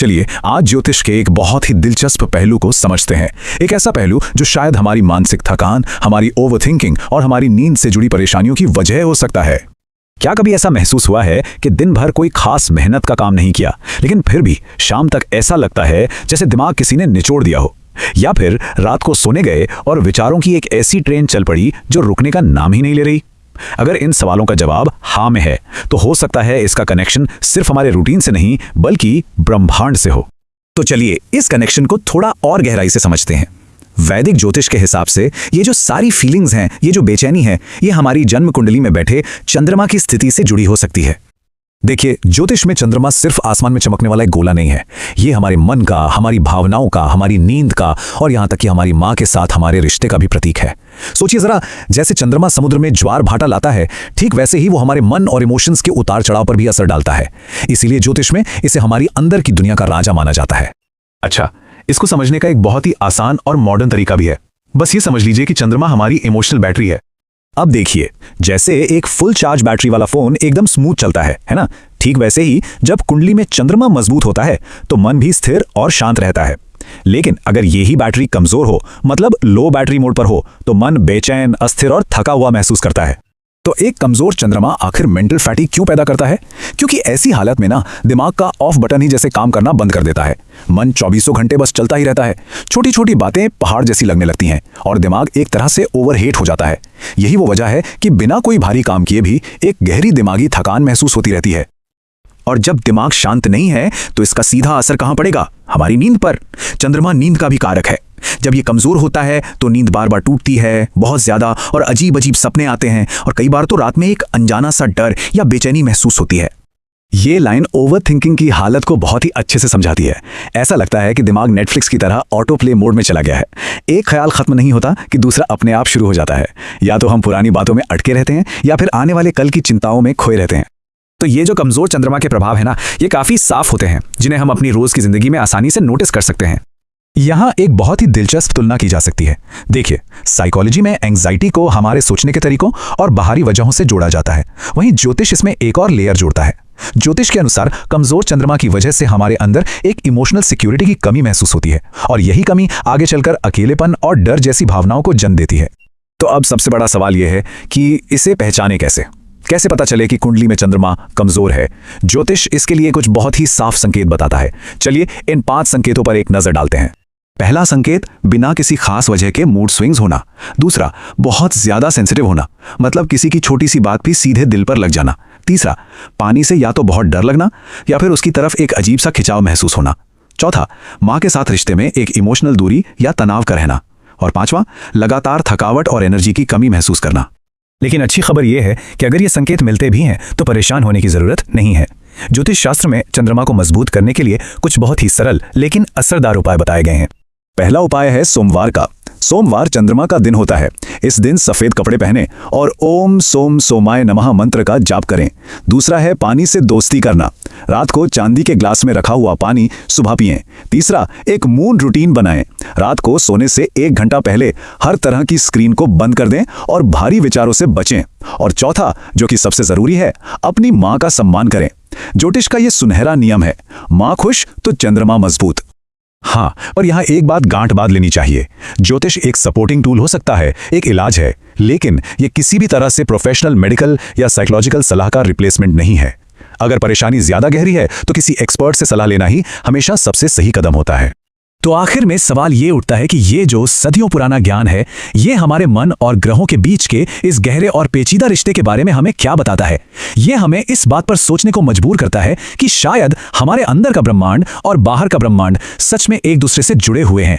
चलिए आज ज्योतिष के एक बहुत ही दिलचस्प पहलू को समझते हैं। एक ऐसा पहलू जो शायद हमारी मानसिक थकान, हमारी ओवरथिंकिंग और हमारी नींद से जुड़ी परेशानियों की वजह हो सकता है। क्या कभी ऐसा महसूस हुआ है कि दिन भर कोई खास मेहनत का काम नहीं किया, लेकिन फिर भी शाम तक ऐसा लगता है जैसे दिमाग किसी ने निचोड़ दिया हो? या फिर रात को सोने गए और विचारों की एक ऐसी ट्रेन चल पड़ी जो रुकने का नाम ही नहीं ले रही? अगर इन सवालों का जवाब हाँ में है तो हो सकता है इसका कनेक्शन सिर्फ हमारे रूटीन से नहीं बल्कि ब्रह्मांड से हो। तो चलिए इस कनेक्शन को थोड़ा और गहराई से समझते हैं। वैदिक ज्योतिष के हिसाब से ये जो सारी फीलिंग्स हैं, ये जो बेचैनी है, ये हमारी जन्म कुंडली में बैठे चंद्रमा की स्थिति से जुड़ी हो सकती है। देखिए, ज्योतिष में चंद्रमा सिर्फ आसमान में चमकने वाला एक गोला नहीं है। ये हमारे मन का, हमारी भावनाओं का, हमारी नींद का और यहाँ तक कि हमारी माँ के साथ हमारे रिश्ते का भी प्रतीक है। सोचिए जरा, जैसे चंद्रमा समुद्र में ज्वार भाटा लाता है, ठीक वैसे ही वो हमारे मन और इमोशंस के उतार चढ़ाव पर भी असर डालता है। इसीलिए ज्योतिष में इसे हमारी अंदर की दुनिया का राजा माना जाता है। अच्छा, इसको समझने का एक बहुत ही आसान और मॉडर्न तरीका भी है। बस ये समझ लीजिए कि चंद्रमा हमारी इमोशनल बैटरी है। अब देखिए, जैसे एक फुल चार्ज बैटरी वाला फोन एकदम स्मूथ चलता है ना? ठीक वैसे ही जब कुंडली में चंद्रमा मजबूत होता है तो मन भी स्थिर और शांत रहता है। लेकिन अगर यही बैटरी कमजोर हो, मतलब लो बैटरी मोड पर हो, तो मन बेचैन, अस्थिर और थका हुआ महसूस करता है। तो एक कमजोर चंद्रमा आखिर मेंटल फैटिग क्यों पैदा करता है? क्योंकि ऐसी हालत में ना दिमाग का ऑफ बटन ही जैसे काम करना बंद कर देता है। मन 24 घंटे बस चलता ही रहता है। छोटी छोटी बातें पहाड़ जैसी लगने लगती हैं और दिमाग एक तरह से ओवरहीट हो जाता है। यही वो वजह है कि बिना कोई भारी काम किए भी एक गहरी दिमागी थकान महसूस होती रहती है। और जब दिमाग शांत नहीं है तो इसका सीधा असर कहां पड़ेगा? हमारी नींद पर। चंद्रमा नींद का भी कारक है। जब ये कमजोर होता है तो नींद बार बार टूटती है, बहुत ज्यादा, और अजीब अजीब सपने आते हैं और कई बार तो रात में एक अनजाना सा डर या बेचैनी महसूस होती है। ये लाइन ओवरथिंकिंग की हालत को बहुत ही अच्छे से समझाती है। ऐसा लगता है कि दिमाग नेटफ्लिक्स की तरह ऑटो प्ले मोड में चला गया है। एक ख्याल खत्म नहीं होता कि दूसरा अपने आप शुरू हो जाता है। या तो हम पुरानी बातों में अटके रहते हैं या फिर आने वाले कल की चिंताओं में खोए रहते हैं। तो ये जो कमजोर चंद्रमा के प्रभाव है ना, ये काफी साफ होते हैं, जिन्हें हम अपनी रोज की जिंदगी में आसानी से नोटिस कर सकते हैं। यहाँ एक बहुत ही दिलचस्प तुलना की जा सकती है। देखिए, साइकोलॉजी में एंग्जाइटी को हमारे सोचने के तरीकों और बाहरी वजहों से जोड़ा जाता है। वहीं ज्योतिष इसमें एक और लेयर जोड़ता है। ज्योतिष के अनुसार कमजोर चंद्रमा की वजह से हमारे अंदर एक इमोशनल सिक्योरिटी की कमी महसूस होती है और यही कमी आगे चलकर अकेलेपन और डर जैसी भावनाओं को जन्म देती है। तो अब सबसे बड़ा सवाल यह है कि इसे पहचाने कैसे पता चले कि कुंडली में चंद्रमा कमजोर है? ज्योतिष इसके लिए कुछ बहुत ही साफ संकेत बताता है। चलिए इन 5 संकेतों पर एक नजर डालते हैं। पहला संकेत, बिना किसी खास वजह के मूड स्विंग्स होना। दूसरा, बहुत ज्यादा सेंसिटिव होना, मतलब किसी की छोटी सी बात भी सीधे दिल पर लग जाना। तीसरा, पानी से या तो बहुत डर लगना या फिर उसकी तरफ एक अजीब सा खिंचाव महसूस होना। चौथा, माँ के साथ रिश्ते में एक इमोशनल दूरी या तनाव का रहना। और पांचवा, लगातार थकावट और एनर्जी की कमी महसूस करना। लेकिन अच्छी खबर यह है कि अगर ये संकेत मिलते भी हैं तो परेशान होने की जरूरत नहीं है। ज्योतिष शास्त्र में चंद्रमा को मजबूत करने के लिए कुछ बहुत ही सरल लेकिन असरदार उपाय बताए गए हैं। पहला उपाय है सोमवार का। सोमवार चंद्रमा का दिन होता है। इस दिन सफेद कपड़े पहने और ओम सोम सोमाय नमः मंत्र का जाप करें। दूसरा है पानी से दोस्ती करना। रात को चांदी के ग्लास में रखा हुआ पानी सुबह पिएं। तीसरा, एक मून रूटीन बनाएं। रात को सोने से 1 घंटा पहले हर तरह की स्क्रीन को बंद कर दें और भारी विचारों से बचें। और चौथा, जो कि सबसे जरूरी है, अपनी माँ का सम्मान करें। ज्योतिष का यह सुनहरा नियम है, माँ खुश तो चंद्रमा मजबूत। हाँ, और यहाँ एक बात गांठ बांध लेनी चाहिए। ज्योतिष एक सपोर्टिंग टूल हो सकता है, एक इलाज है, लेकिन ये किसी भी तरह से प्रोफेशनल मेडिकल या साइकोलॉजिकल सलाह का रिप्लेसमेंट नहीं है। अगर परेशानी ज्यादा गहरी है तो किसी एक्सपर्ट से सलाह लेना ही हमेशा सबसे सही कदम होता है। तो आखिर में सवाल ये उठता है कि ये जो सदियों पुराना ज्ञान है, ये हमारे मन और ग्रहों के बीच के इस गहरे और पेचीदा रिश्ते के बारे में हमें क्या बताता है? ये हमें इस बात पर सोचने को मजबूर करता है कि शायद हमारे अंदर का ब्रह्मांड और बाहर का ब्रह्मांड सच में एक दूसरे से जुड़े हुए हैं।